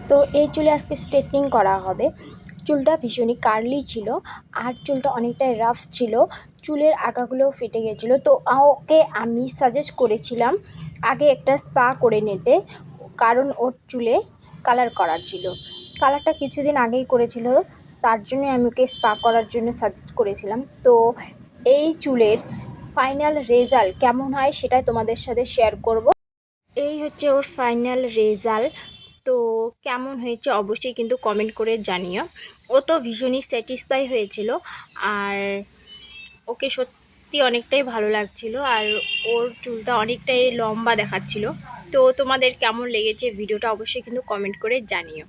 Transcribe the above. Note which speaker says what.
Speaker 1: তো এই চুলে আজকে স্ট্রেটনিং করা হবে। চুলটা ভীষণই কার্লি ছিল আর চুলটা অনেকটাই রাফ ছিল, চুলের আগাগুলোও ফেটে গেছিলো। তো ওকে আমি সাজেস্ট করেছিলাম আগে একটা স্পা করে নিতে, কারণ ওর চুলে কালার করার ছিল। কালারটা কিছুদিন আগেই করেছিল, তার জন্য আমি ওকে স্পা করার জন্য সাজেস্ট করেছিলাম। তো এই চুলের ফাইনাল রেজাল্ট কেমন হয় সেটাই তোমাদের সাথে শেয়ার করব। এই হচ্ছে ওর ফাইনাল রেজাল্ট। তো কেমন হয়েছে অবশ্যই কিন্তু কমেন্ট করে জানিও। ও তো ভীষণই স্যাটিসফাই হয়েছিল আর ওকে সত্যি অনেকটাই ভালো লাগছিল আর ওর চুলটা অনেকটাই লম্বা দেখাচ্ছিল। তো তোমাদের কেমন লেগেছে ভিডিওটা অবশ্যই কিন্তু কমেন্ট করে জানিও।